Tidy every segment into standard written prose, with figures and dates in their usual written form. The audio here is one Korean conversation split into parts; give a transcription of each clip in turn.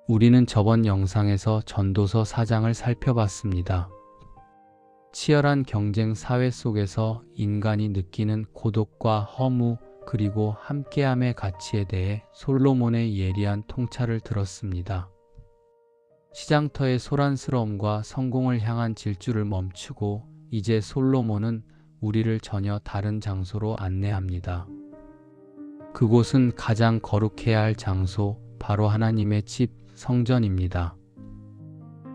우리는 저번 영상에서 전도서 4장을 살펴봤습니다. 치열한 경쟁 사회 속에서 인간이 느끼는 고독과 허무 그리고 함께함의 가치에 대해 솔로몬의 예리한 통찰을 들었습니다. 시장터의 소란스러움과 성공을 향한 질주를 멈추고 이제 솔로몬은 우리를 전혀 다른 장소로 안내합니다. 그곳은 가장 거룩해야 할 장소, 바로 하나님의 집, 성전입니다.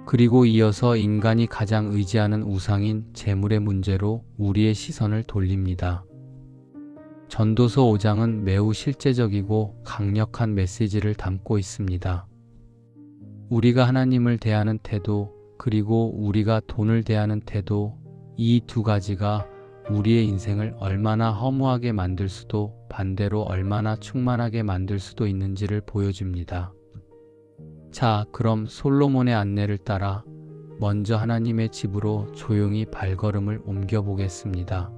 그리고 이어서 인간이 가장 의지하는 우상인 재물의 문제로 우리의 시선을 돌립니다. 전도서 5장은 매우 실제적이고 강력한 메시지를 담고 있습니다. 우리가 하나님을 대하는 태도, 그리고 우리가 돈을 대하는 태도, 이 두 가지가 우리의 인생을 얼마나 허무하게 만들 수도 반대로 얼마나 충만하게 만들 수도 있는지를 보여줍니다. 자, 그럼 솔로몬의 안내를 따라 먼저 하나님의 집으로 조용히 발걸음을 옮겨보겠습니다.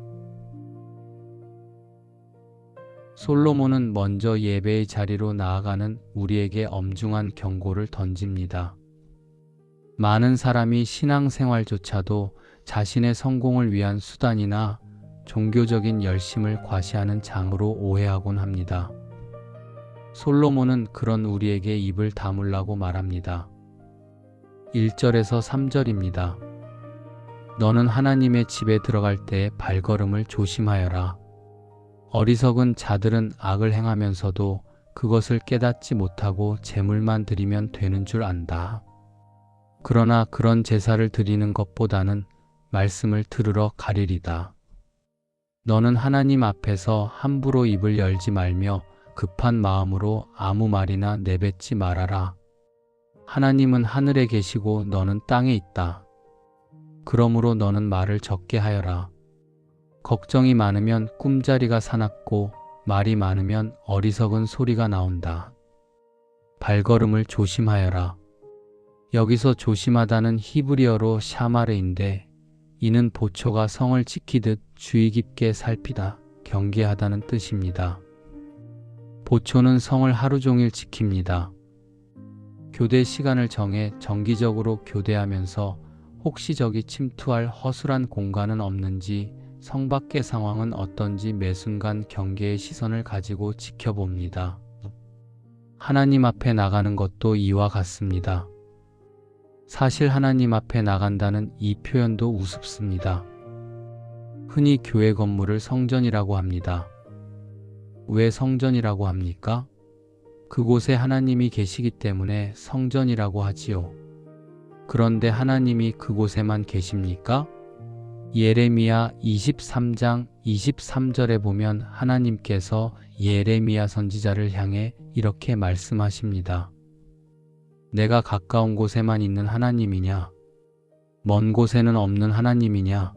솔로몬은 먼저 예배의 자리로 나아가는 우리에게 엄중한 경고를 던집니다. 많은 사람이 신앙생활조차도 자신의 성공을 위한 수단이나 종교적인 열심을 과시하는 장으로 오해하곤 합니다. 솔로몬은 그런 우리에게 입을 다물라고 말합니다. 1절에서 3절입니다. 너는 하나님의 집에 들어갈 때 발걸음을 조심하여라. 어리석은 자들은 악을 행하면서도 그것을 깨닫지 못하고 제물만 드리면 되는 줄 안다. 그러나 그런 제사를 드리는 것보다는 말씀을 들으러 가리리다. 너는 하나님 앞에서 함부로 입을 열지 말며 급한 마음으로 아무 말이나 내뱉지 말아라. 하나님은 하늘에 계시고 너는 땅에 있다. 그러므로 너는 말을 적게 하여라. 걱정이 많으면 꿈자리가 사납고 말이 많으면 어리석은 소리가 나온다. 발걸음을 조심하여라. 여기서 조심하다는 히브리어로 샤마르인데 이는 보초가 성을 지키듯 주의 깊게 살피다, 경계하다는 뜻입니다. 보초는 성을 하루 종일 지킵니다. 교대 시간을 정해 정기적으로 교대하면서 혹시 저기 침투할 허술한 공간은 없는지, 성 밖의 상황은 어떤지 매 순간 경계의 시선을 가지고 지켜봅니다. 하나님 앞에 나가는 것도 이와 같습니다. 사실 하나님 앞에 나간다는 이 표현도 우습습니다. 흔히 교회 건물을 성전이라고 합니다. 왜 성전이라고 합니까? 그곳에 하나님이 계시기 때문에 성전이라고 하지요. 그런데 하나님이 그곳에만 계십니까? 예레미야 23장 23절에 보면 하나님께서 예레미야 선지자를 향해 이렇게 말씀하십니다. 내가 가까운 곳에만 있는 하나님이냐? 먼 곳에는 없는 하나님이냐?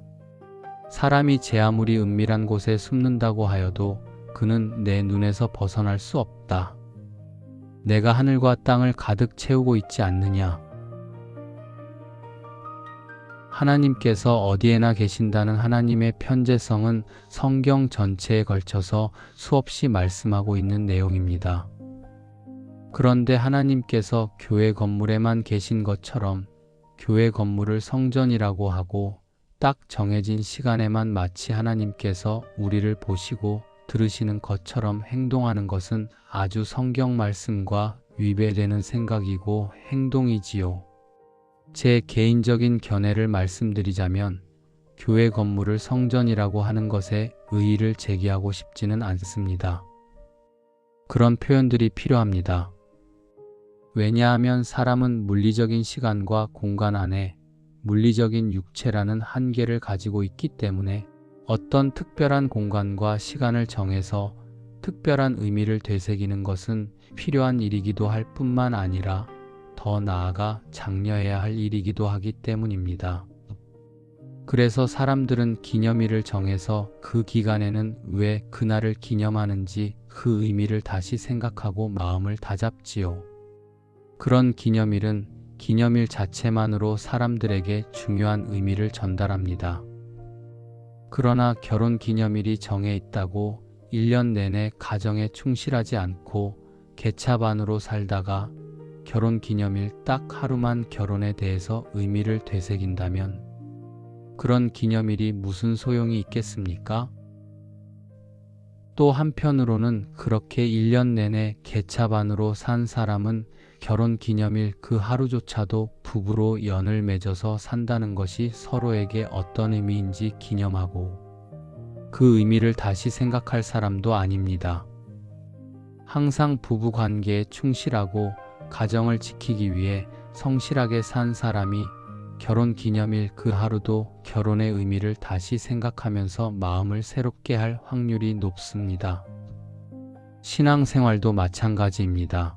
사람이 제 아무리 은밀한 곳에 숨는다고 하여도 그는 내 눈에서 벗어날 수 없다. 내가 하늘과 땅을 가득 채우고 있지 않느냐? 하나님께서 어디에나 계신다는 하나님의 편재성은 성경 전체에 걸쳐서 수없이 말씀하고 있는 내용입니다. 그런데 하나님께서 교회 건물에만 계신 것처럼 교회 건물을 성전이라고 하고 딱 정해진 시간에만 마치 하나님께서 우리를 보시고 들으시는 것처럼 행동하는 것은 아주 성경 말씀과 위배되는 생각이고 행동이지요. 제 개인적인 견해를 말씀드리자면 교회 건물을 성전이라고 하는 것에 의의를 제기하고 싶지는 않습니다. 그런 표현들이 필요합니다. 왜냐하면 사람은 물리적인 시간과 공간 안에 물리적인 육체라는 한계를 가지고 있기 때문에 어떤 특별한 공간과 시간을 정해서 특별한 의미를 되새기는 것은 필요한 일이기도 할 뿐만 아니라 더 나아가 장려해야 할 일이기도 하기 때문입니다. 그래서 사람들은 기념일을 정해서 그 기간에는 왜 그날을 기념하는지 그 의미를 다시 생각하고 마음을 다잡지요. 그런 기념일은 기념일 자체만으로 사람들에게 중요한 의미를 전달합니다. 그러나 결혼 기념일이 정해 있다고 1년 내내 가정에 충실하지 않고 개차반으로 살다가 결혼 기념일 딱 하루만 결혼에 대해서 의미를 되새긴다면 그런 기념일이 무슨 소용이 있겠습니까? 또 한편으로는 그렇게 1년 내내 개차반으로 산 사람은 결혼 기념일 그 하루조차도 부부로 연을 맺어서 산다는 것이 서로에게 어떤 의미인지 기념하고 그 의미를 다시 생각할 사람도 아닙니다. 항상 부부 관계에 충실하고 가정을 지키기 위해 성실하게 산 사람이 결혼 기념일 그 하루도 결혼의 의미를 다시 생각하면서 마음을 새롭게 할 확률이 높습니다. 신앙생활도 마찬가지입니다.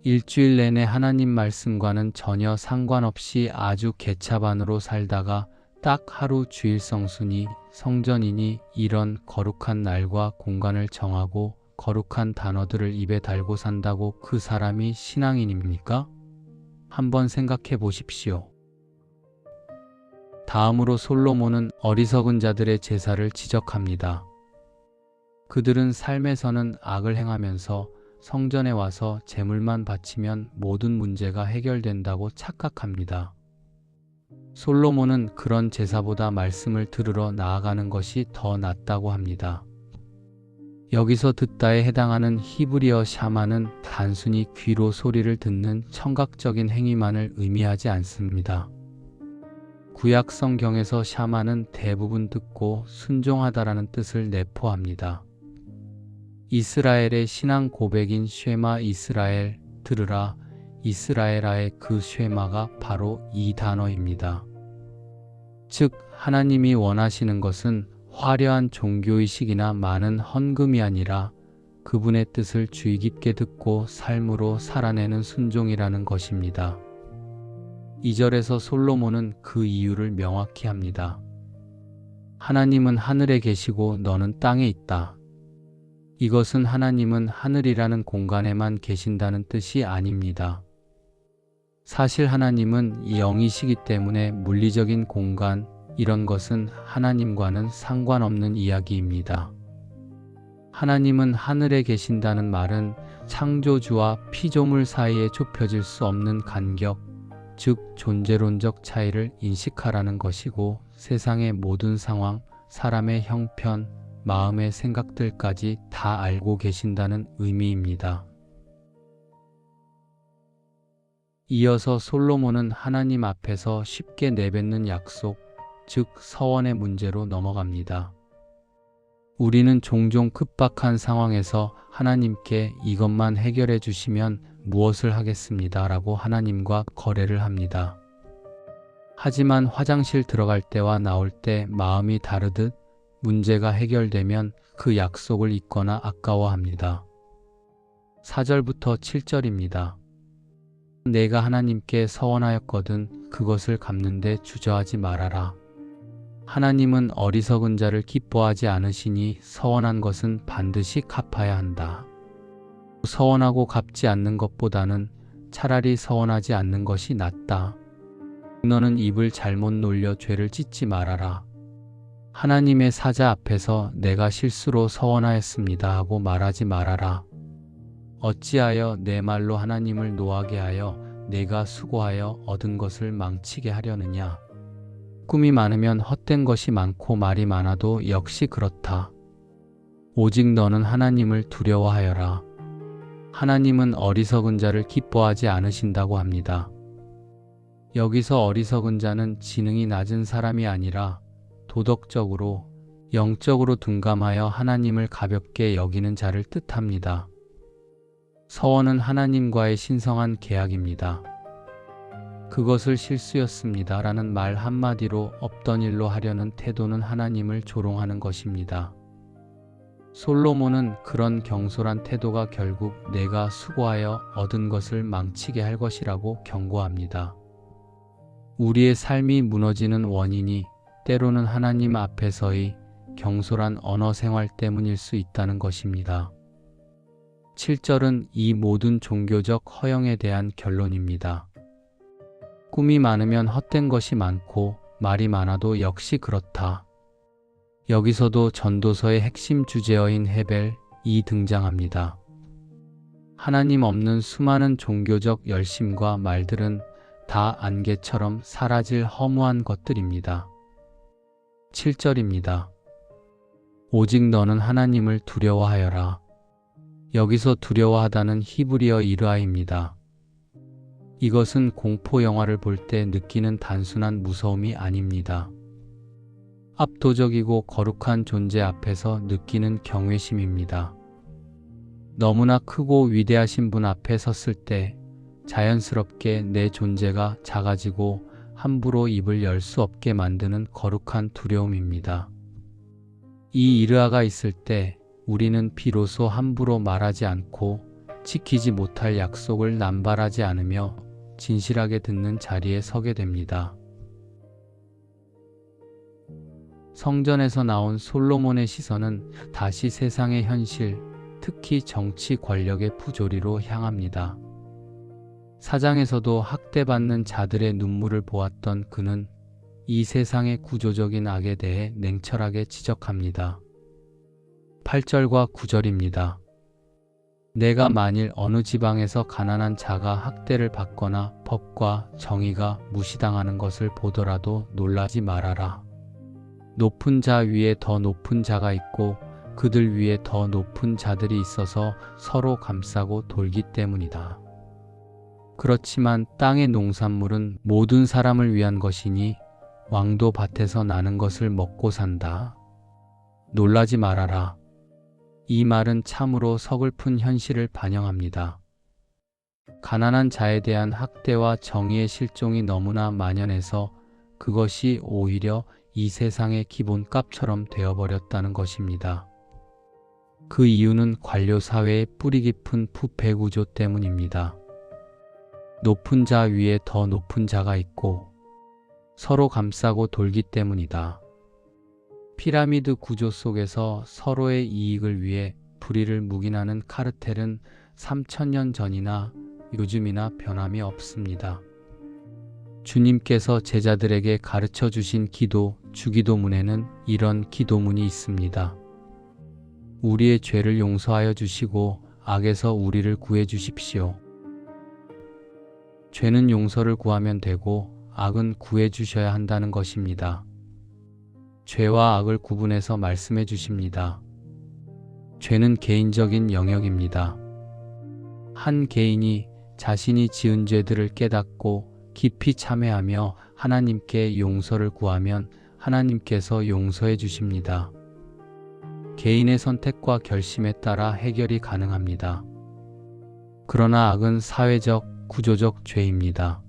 일주일 내내 하나님 말씀과는 전혀 상관없이 아주 개차반으로 살다가 딱 하루 주일 성수니 성전이니 이런 거룩한 날과 공간을 정하고 거룩한 단어들을 입에 달고 산다고 그 사람이 신앙인입니까? 한번 생각해 보십시오. 다음으로 솔로몬은 어리석은 자들의 제사를 지적합니다. 그들은 삶에서는 악을 행하면서 성전에 와서 제물만 바치면 모든 문제가 해결된다고 착각합니다. 솔로몬은 그런 제사보다 말씀을 들으러 나아가는 것이 더 낫다고 합니다. 여기서 듣다에 해당하는 히브리어 샤마는 단순히 귀로 소리를 듣는 청각적인 행위만을 의미하지 않습니다. 구약 성경에서 샤마는 대부분 듣고 순종하다라는 뜻을 내포합니다. 이스라엘의 신앙 고백인 쉐마 이스라엘, 들으라 이스라엘아의 그 쉐마가 바로 이 단어입니다. 즉 하나님이 원하시는 것은 화려한 종교의식이나 많은 헌금이 아니라 그분의 뜻을 주의 깊게 듣고 삶으로 살아내는 순종이라는 것입니다. 2절에서 솔로몬은 그 이유를 명확히 합니다. 하나님은 하늘에 계시고 너는 땅에 있다. 이것은 하나님은 하늘이라는 공간에만 계신다는 뜻이 아닙니다. 사실 하나님은 영이시기 때문에 물리적인 공간, 이런 것은 하나님과는 상관없는 이야기입니다. 하나님은 하늘에 계신다는 말은 창조주와 피조물 사이에 좁혀질 수 없는 간격, 즉 존재론적 차이를 인식하라는 것이고 세상의 모든 상황, 사람의 형편, 마음의 생각들까지 다 알고 계신다는 의미입니다. 이어서 솔로몬은 하나님 앞에서 쉽게 내뱉는 약속, 즉 서원의 문제로 넘어갑니다. 우리는 종종 급박한 상황에서 하나님께 이것만 해결해 주시면 무엇을 하겠습니다 라고 하나님과 거래를 합니다. 하지만 화장실 들어갈 때와 나올 때 마음이 다르듯 문제가 해결되면 그 약속을 잊거나 아까워합니다. 4절부터 7절입니다. 내가 하나님께 서원하였거든 그것을 갚는데 주저하지 말아라. 하나님은 어리석은 자를 기뻐하지 않으시니 서원한 것은 반드시 갚아야 한다. 서원하고 갚지 않는 것보다는 차라리 서원하지 않는 것이 낫다. 너는 입을 잘못 놀려 죄를 짓지 말아라. 하나님의 사자 앞에서 내가 실수로 서원하였습니다 하고 말하지 말아라. 어찌하여 내 말로 하나님을 노하게 하여 내가 수고하여 얻은 것을 망치게 하려느냐. 꿈이 많으면 헛된 것이 많고 말이 많아도 역시 그렇다. 오직 너는 하나님을 두려워하여라. 하나님은 어리석은 자를 기뻐하지 않으신다고 합니다. 여기서 어리석은 자는 지능이 낮은 사람이 아니라 도덕적으로, 영적으로 둔감하여 하나님을 가볍게 여기는 자를 뜻합니다. 서원은 하나님과의 신성한 계약입니다. 그것을 실수였습니다 라는 말 한마디로 없던 일로 하려는 태도는 하나님을 조롱하는 것입니다. 솔로몬은 그런 경솔한 태도가 결국 내가 수고하여 얻은 것을 망치게 할 것이라고 경고합니다. 우리의 삶이 무너지는 원인이 때로는 하나님 앞에서의 경솔한 언어 생활 때문일 수 있다는 것입니다. 7절은 이 모든 종교적 허영에 대한 결론입니다. 꿈이 많으면 헛된 것이 많고 말이 많아도 역시 그렇다. 여기서도 전도서의 핵심 주제어인 헤벨이 등장합니다. 하나님 없는 수많은 종교적 열심과 말들은 다 안개처럼 사라질 허무한 것들입니다. 7절입니다. 오직 너는 하나님을 두려워하여라. 여기서 두려워하다는 히브리어 이르아입니다. 이것은 공포 영화를 볼 때 느끼는 단순한 무서움이 아닙니다. 압도적이고 거룩한 존재 앞에서 느끼는 경외심입니다. 너무나 크고 위대하신 분 앞에 섰을 때 자연스럽게 내 존재가 작아지고 함부로 입을 열 수 없게 만드는 거룩한 두려움입니다. 이 이르아가 있을 때 우리는 비로소 함부로 말하지 않고 지키지 못할 약속을 남발하지 않으며 진실하게 듣는 자리에 서게 됩니다. 성전에서 나온 솔로몬의 시선은 다시 세상의 현실, 특히 정치 권력의 부조리로 향합니다. 사장에서도 학대받는 자들의 눈물을 보았던 그는 이 세상의 구조적인 악에 대해 냉철하게 지적합니다. 8절과 9절입니다. 내가 만일 어느 지방에서 가난한 자가 학대를 받거나 법과 정의가 무시당하는 것을 보더라도 놀라지 말아라. 높은 자 위에 더 높은 자가 있고 그들 위에 더 높은 자들이 있어서 서로 감싸고 돌기 때문이다. 그렇지만 땅의 농산물은 모든 사람을 위한 것이니 왕도 밭에서 나는 것을 먹고 산다. 놀라지 말아라. 이 말은 참으로 서글픈 현실을 반영합니다. 가난한 자에 대한 학대와 정의의 실종이 너무나 만연해서 그것이 오히려 이 세상의 기본값처럼 되어버렸다는 것입니다. 그 이유는 관료 사회의 뿌리 깊은 부패 구조 때문입니다. 높은 자 위에 더 높은 자가 있고 서로 감싸고 돌기 때문이다. 피라미드 구조 속에서 서로의 이익을 위해 불의를 묵인하는 카르텔은 3000년 전이나 요즘이나 변함이 없습니다. 주님께서 제자들에게 가르쳐 주신 기도, 주기도문에는 이런 기도문이 있습니다. 우리의 죄를 용서하여 주시고 악에서 우리를 구해 주십시오. 죄는 용서를 구하면 되고 악은 구해 주셔야 한다는 것입니다. 죄와 악을 구분해서 말씀해 주십니다. 죄는 개인적인 영역입니다. 한 개인이 자신이 지은 죄들을 깨닫고 깊이 참회하며 하나님께 용서를 구하면 하나님께서 용서해 주십니다. 개인의 선택과 결심에 따라 해결이 가능합니다. 그러나 악은 사회적, 구조적 죄입니다.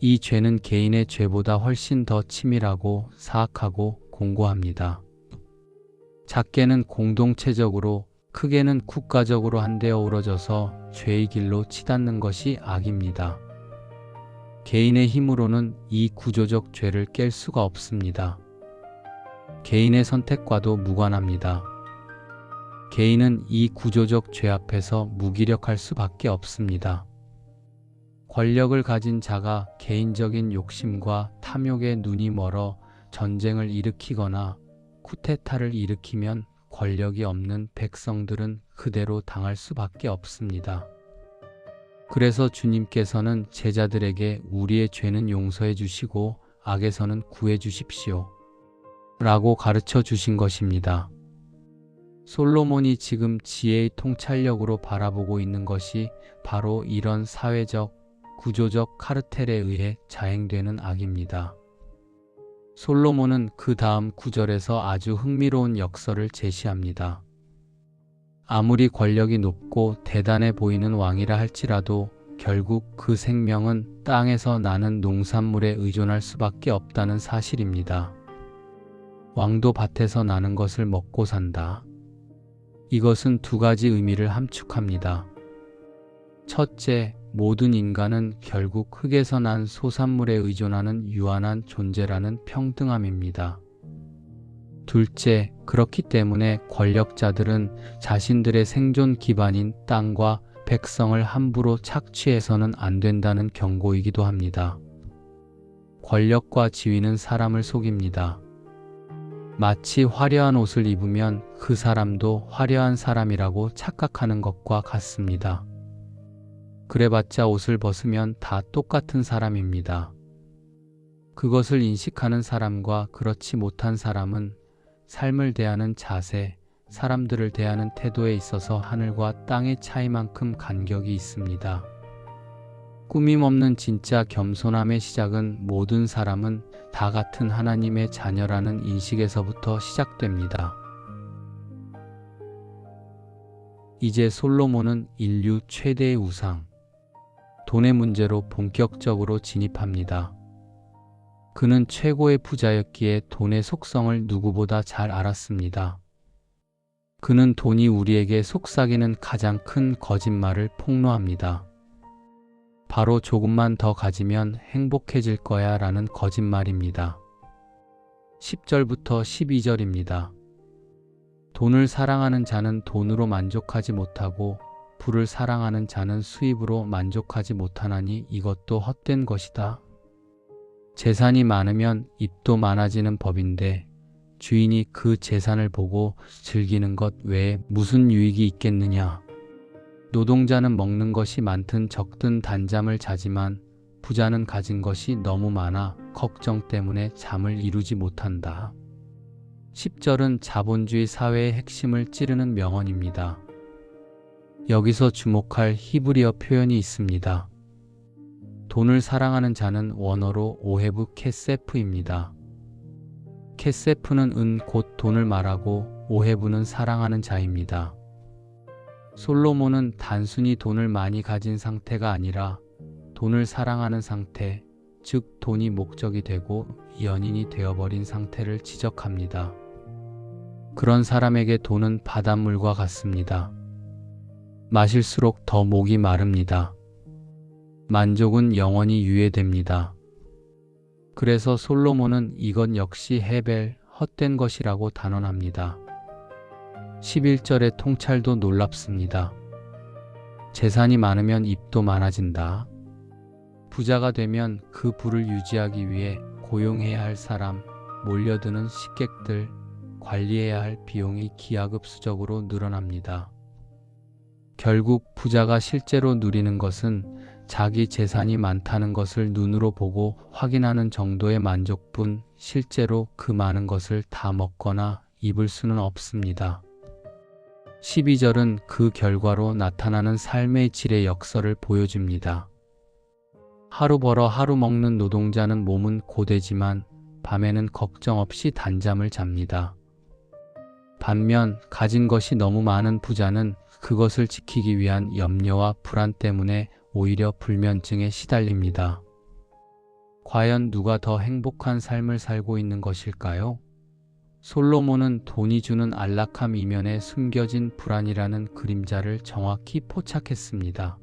이 죄는 개인의 죄보다 훨씬 더 치밀하고 사악하고 공고합니다. 작게는 공동체적으로, 크게는 국가적으로 한데 어우러져서 죄의 길로 치닫는 것이 악입니다. 개인의 힘으로는 이 구조적 죄를 깰 수가 없습니다. 개인의 선택과도 무관합니다. 개인은 이 구조적 죄 앞에서 무기력할 수밖에 없습니다. 권력을 가진 자가 개인적인 욕심과 탐욕에 눈이 멀어 전쟁을 일으키거나 쿠데타를 일으키면 권력이 없는 백성들은 그대로 당할 수밖에 없습니다. 그래서 주님께서는 제자들에게 우리의 죄는 용서해 주시고 악에서는 구해 주십시오. 라고 가르쳐 주신 것입니다. 솔로몬이 지금 지혜의 통찰력으로 바라보고 있는 것이 바로 이런 사회적, 구조적 카르텔에 의해 자행되는 악입니다. 솔로몬은 그 다음 구절에서 아주 흥미로운 역설을 제시합니다. 아무리 권력이 높고 대단해 보이는 왕이라 할지라도 결국 그 생명은 땅에서 나는 농산물에 의존할 수밖에 없다는 사실입니다. 왕도 밭에서 나는 것을 먹고 산다. 이것은 두 가지 의미를 함축합니다. 첫째, 모든 인간은 결국 흙에서 난 소산물에 의존하는 유한한 존재라는 평등함입니다. 둘째, 그렇기 때문에 권력자들은 자신들의 생존 기반인 땅과 백성을 함부로 착취해서는 안 된다는 경고이기도 합니다. 권력과 지위는 사람을 속입니다. 마치 화려한 옷을 입으면 그 사람도 화려한 사람이라고 착각하는 것과 같습니다. 그래봤자 옷을 벗으면 다 똑같은 사람입니다. 그것을 인식하는 사람과 그렇지 못한 사람은 삶을 대하는 자세, 사람들을 대하는 태도에 있어서 하늘과 땅의 차이만큼 간격이 있습니다. 꾸밈 없는 진짜 겸손함의 시작은 모든 사람은 다 같은 하나님의 자녀라는 인식에서부터 시작됩니다. 이제 솔로몬은 인류 최대의 우상, 돈의 문제로 본격적으로 진입합니다. 그는 최고의 부자였기에 돈의 속성을 누구보다 잘 알았습니다. 그는 돈이 우리에게 속삭이는 가장 큰 거짓말을 폭로합니다. 바로 조금만 더 가지면 행복해질 거야 라는 거짓말입니다. 10절부터 12절입니다. 돈을 사랑하는 자는 돈으로 만족하지 못하고 부를 사랑하는 자는 수입으로 만족하지 못하나니 이것도 헛된 것이다. 재산이 많으면 입도 많아지는 법인데 주인이 그 재산을 보고 즐기는 것 외에 무슨 유익이 있겠느냐. 노동자는 먹는 것이 많든 적든 단잠을 자지만 부자는 가진 것이 너무 많아 걱정 때문에 잠을 이루지 못한다. 10절은 자본주의 사회의 핵심을 찌르는 명언입니다. 여기서 주목할 히브리어 표현이 있습니다. 돈을 사랑하는 자는 원어로 오헤브 케세프입니다. 케세프는 은 곧 돈을 말하고 오헤브는 사랑하는 자입니다. 솔로몬은 단순히 돈을 많이 가진 상태가 아니라 돈을 사랑하는 상태, 즉 돈이 목적이 되고 연인이 되어버린 상태를 지적합니다. 그런 사람에게 돈은 바닷물과 같습니다. 마실수록 더 목이 마릅니다. 만족은 영원히 유예됩니다. 그래서 솔로몬은 이건 역시 헤벨, 헛된 것이라고 단언합니다. 11절의 통찰도 놀랍습니다. 재산이 많으면 입도 많아진다. 부자가 되면 그 부를 유지하기 위해 고용해야 할 사람, 몰려드는 식객들, 관리해야 할 비용이 기하급수적으로 늘어납니다. 결국 부자가 실제로 누리는 것은 자기 재산이 많다는 것을 눈으로 보고 확인하는 정도의 만족뿐 실제로 그 많은 것을 다 먹거나 입을 수는 없습니다. 12절은 그 결과로 나타나는 삶의 질의 역설을 보여줍니다. 하루 벌어 하루 먹는 노동자는 몸은 고되지만 밤에는 걱정 없이 단잠을 잡니다. 반면 가진 것이 너무 많은 부자는 그것을 지키기 위한 염려와 불안 때문에 오히려 불면증에 시달립니다. 과연 누가 더 행복한 삶을 살고 있는 것일까요? 솔로몬은 돈이 주는 안락함 이면에 숨겨진 불안이라는 그림자를 정확히 포착했습니다.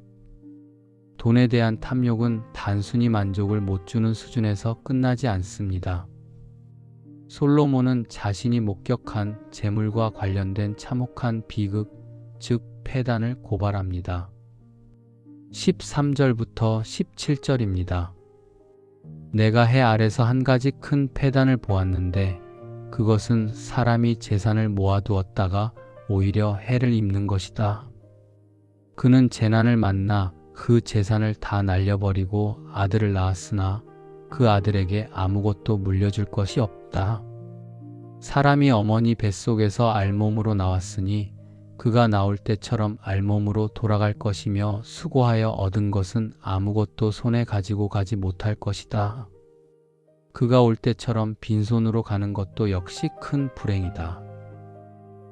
돈에 대한 탐욕은 단순히 만족을 못 주는 수준에서 끝나지 않습니다. 솔로몬은 자신이 목격한 재물과 관련된 참혹한 비극, 즉 폐단을 고발합니다. 13절부터 17절입니다. 내가 해 아래서 한 가지 큰 폐단을 보았는데 그것은 사람이 재산을 모아두었다가 오히려 해를 입는 것이다. 그는 재난을 만나 그 재산을 다 날려버리고 아들을 낳았으나 그 아들에게 아무것도 물려줄 것이 없다. 사람이 어머니 뱃속에서 알몸으로 나왔으니 그가 나올 때처럼 알몸으로 돌아갈 것이며 수고하여 얻은 것은 아무것도 손에 가지고 가지 못할 것이다. 그가 올 때처럼 빈손으로 가는 것도 역시 큰 불행이다.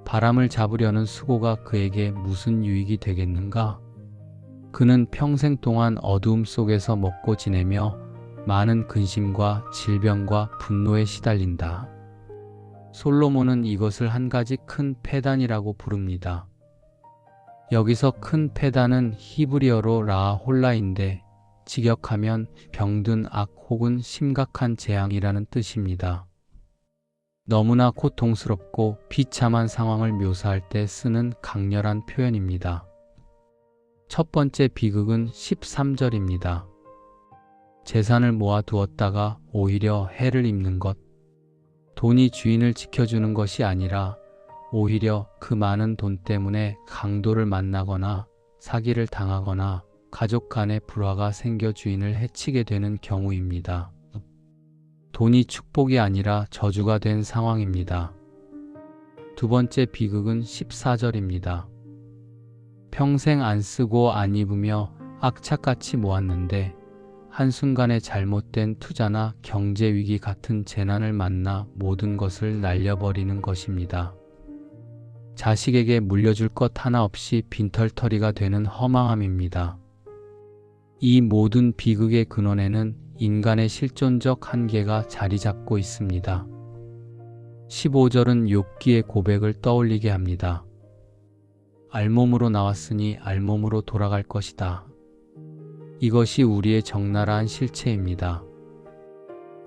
바람을 잡으려는 수고가 그에게 무슨 유익이 되겠는가? 그는 평생 동안 어두움 속에서 먹고 지내며 많은 근심과 질병과 분노에 시달린다. 솔로몬은 이것을 한 가지 큰 폐단이라고 부릅니다. 여기서 큰 폐단은 히브리어로 라홀라인데 직역하면 병든 악 혹은 심각한 재앙이라는 뜻입니다. 너무나 고통스럽고 비참한 상황을 묘사할 때 쓰는 강렬한 표현입니다. 첫 번째 비극은 13절입니다. 재산을 모아두었다가 오히려 해를 입는 것. 돈이 주인을 지켜주는 것이 아니라 오히려 그 많은 돈 때문에 강도를 만나거나 사기를 당하거나 가족 간의 불화가 생겨 주인을 해치게 되는 경우입니다. 돈이 축복이 아니라 저주가 된 상황입니다. 두 번째 비극은 14절입니다. 평생 안 쓰고 안 입으며 악착같이 모았는데 한순간에 잘못된 투자나 경제위기 같은 재난을 만나 모든 것을 날려버리는 것입니다. 자식에게 물려줄 것 하나 없이 빈털터리가 되는 허망함입니다. 이 모든 비극의 근원에는 인간의 실존적 한계가 자리 잡고 있습니다. 15절은 욥기의 고백을 떠올리게 합니다. 알몸으로 나왔으니 알몸으로 돌아갈 것이다. 이것이 우리의 적나라한 실체입니다.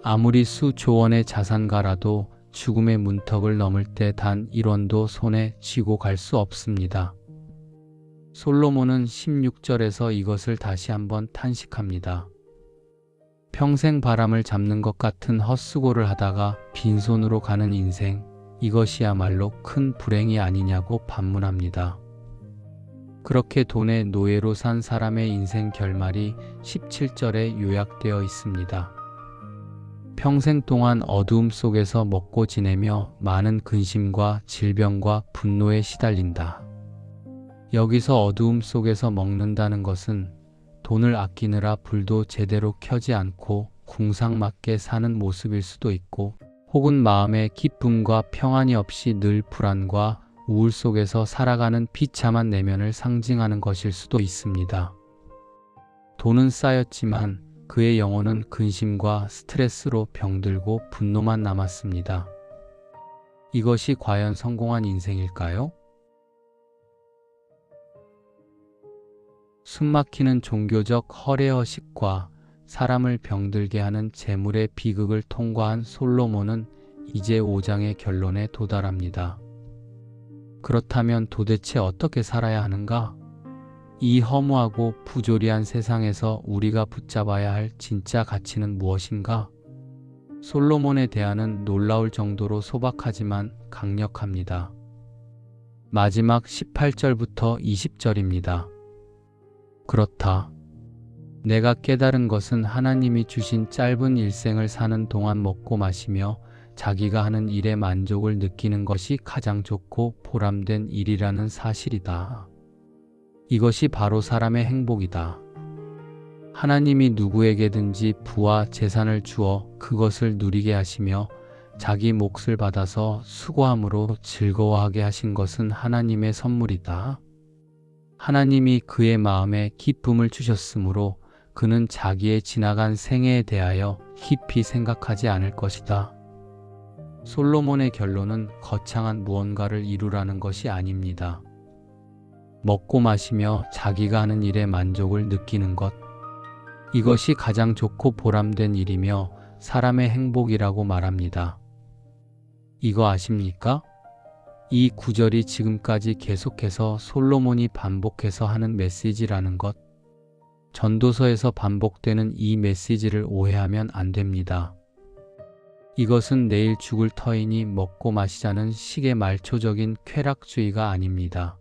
아무리 수조원의 자산가라도 죽음의 문턱을 넘을 때 단 1원도 손에 쥐고 갈 수 없습니다. 솔로몬은 16절에서 이것을 다시 한번 탄식합니다. 평생 바람을 잡는 것 같은 헛수고를 하다가 빈손으로 가는 인생, 이것이야말로 큰 불행이 아니냐고 반문합니다. 그렇게 돈의 노예로 산 사람의 인생 결말이 17절에 요약되어 있습니다. 평생 동안 어두움 속에서 먹고 지내며 많은 근심과 질병과 분노에 시달린다. 여기서 어두움 속에서 먹는다는 것은 돈을 아끼느라 불도 제대로 켜지 않고 궁상맞게 사는 모습일 수도 있고, 혹은 마음에 기쁨과 평안이 없이 늘 불안과 우울 속에서 살아가는 비참한 내면을 상징하는 것일 수도 있습니다. 돈은 쌓였지만 그의 영혼은 근심과 스트레스로 병들고 분노만 남았습니다. 이것이 과연 성공한 인생일까요? 숨막히는 종교적 허례허식과 사람을 병들게 하는 재물의 비극을 통과한 솔로몬은 이제 5장의 결론에 도달합니다. 그렇다면 도대체 어떻게 살아야 하는가? 이 허무하고 부조리한 세상에서 우리가 붙잡아야 할 진짜 가치는 무엇인가? 솔로몬의 대안은 놀라울 정도로 소박하지만 강력합니다. 마지막 18절부터 20절입니다. 그렇다. 내가 깨달은 것은 하나님이 주신 짧은 일생을 사는 동안 먹고 마시며 자기가 하는 일에 만족을 느끼는 것이 가장 좋고 보람된 일이라는 사실이다. 이것이 바로 사람의 행복이다. 하나님이 누구에게든지 부와 재산을 주어 그것을 누리게 하시며 자기 몫을 받아서 수고함으로 즐거워하게 하신 것은 하나님의 선물이다. 하나님이 그의 마음에 기쁨을 주셨으므로 그는 자기의 지나간 생애에 대하여 깊이 생각하지 않을 것이다. 솔로몬의 결론은 거창한 무언가를 이루라는 것이 아닙니다. 먹고 마시며 자기가 하는 일에 만족을 느끼는 것, 이것이 가장 좋고 보람된 일이며 사람의 행복이라고 말합니다. 이거 아십니까? 이 구절이 지금까지 계속해서 솔로몬이 반복해서 하는 메시지라는 것. 전도서에서 반복되는 이 메시지를 오해하면 안 됩니다. 이것은 내일 죽을 터이니 먹고 마시자는 식의 말초적인 쾌락주의가 아닙니다.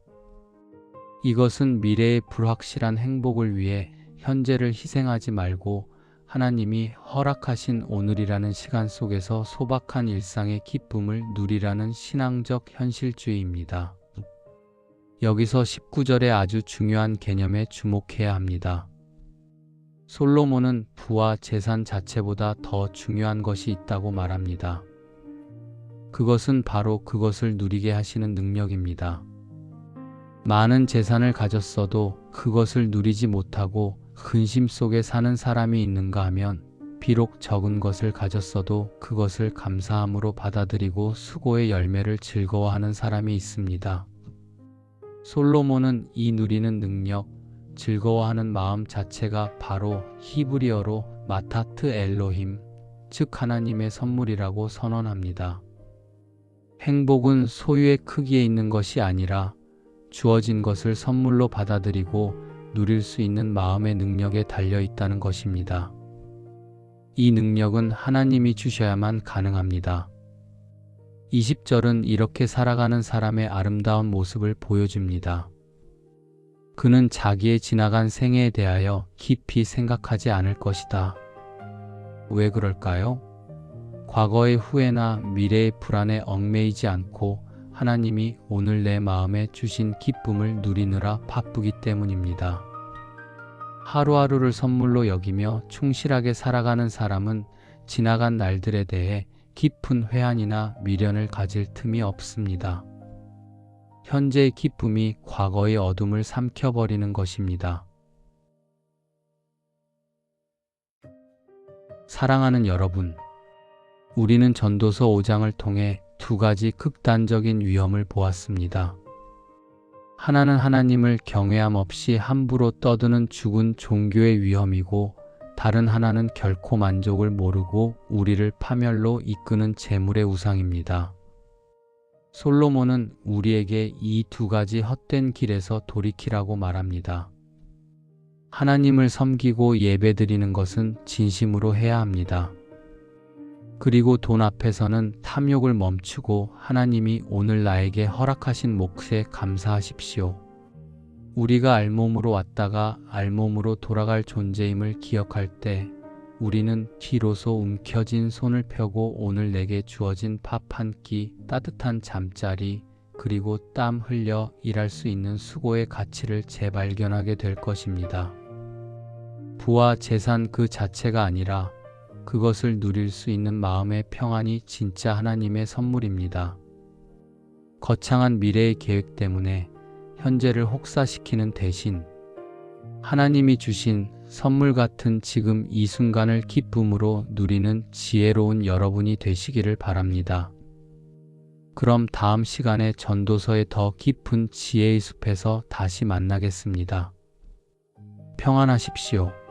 이것은 미래의 불확실한 행복을 위해 현재를 희생하지 말고 하나님이 허락하신 오늘이라는 시간 속에서 소박한 일상의 기쁨을 누리라는 신앙적 현실주의입니다. 여기서 19절의 아주 중요한 개념에 주목해야 합니다. 솔로몬은 부와 재산 자체보다 더 중요한 것이 있다고 말합니다. 그것은 바로 그것을 누리게 하시는 능력입니다. 많은 재산을 가졌어도 그것을 누리지 못하고 근심 속에 사는 사람이 있는가 하면 비록 적은 것을 가졌어도 그것을 감사함으로 받아들이고 수고의 열매를 즐거워하는 사람이 있습니다. 솔로몬은 이 누리는 능력, 즐거워하는 마음 자체가 바로 히브리어로 마타트 엘로힘, 즉 하나님의 선물이라고 선언합니다. 행복은 소유의 크기에 있는 것이 아니라 주어진 것을 선물로 받아들이고 누릴 수 있는 마음의 능력에 달려 있다는 것입니다. 이 능력은 하나님이 주셔야만 가능합니다. 20절은 이렇게 살아가는 사람의 아름다운 모습을 보여줍니다. 그는 자기의 지나간 생애에 대하여 깊이 생각하지 않을 것이다. 왜 그럴까요? 과거의 후회나 미래의 불안에 얽매이지 않고 하나님이 오늘 내 마음에 주신 기쁨을 누리느라 바쁘기 때문입니다. 하루하루를 선물로 여기며 충실하게 살아가는 사람은 지나간 날들에 대해 깊은 회한이나 미련을 가질 틈이 없습니다. 현재의 기쁨이 과거의 어둠을 삼켜버리는 것입니다. 사랑하는 여러분, 우리는 전도서 5장을 통해 두 가지 극단적인 위험을 보았습니다. 하나는 하나님을 경외함 없이 함부로 떠드는 죽은 종교의 위험이고, 다른 하나는 결코 만족을 모르고 우리를 파멸로 이끄는 재물의 우상입니다. 솔로몬은 우리에게 이 두 가지 헛된 길에서 돌이키라고 말합니다. 하나님을 섬기고 예배드리는 것은 진심으로 해야 합니다. 그리고 돈 앞에서는 탐욕을 멈추고 하나님이 오늘 나에게 허락하신 몫에 감사하십시오. 우리가 알몸으로 왔다가 알몸으로 돌아갈 존재임을 기억할 때 우리는 뒤로서 움켜진 손을 펴고 오늘 내게 주어진 밥 한 끼, 따뜻한 잠자리, 그리고 땀 흘려 일할 수 있는 수고의 가치를 재발견하게 될 것입니다. 부와 재산 그 자체가 아니라 그것을 누릴 수 있는 마음의 평안이 진짜 하나님의 선물입니다. 거창한 미래의 계획 때문에 현재를 혹사시키는 대신 하나님이 주신 선물 같은 지금 이 순간을 기쁨으로 누리는 지혜로운 여러분이 되시기를 바랍니다. 그럼 다음 시간에 전도서의 더 깊은 지혜의 숲에서 다시 만나겠습니다. 평안하십시오.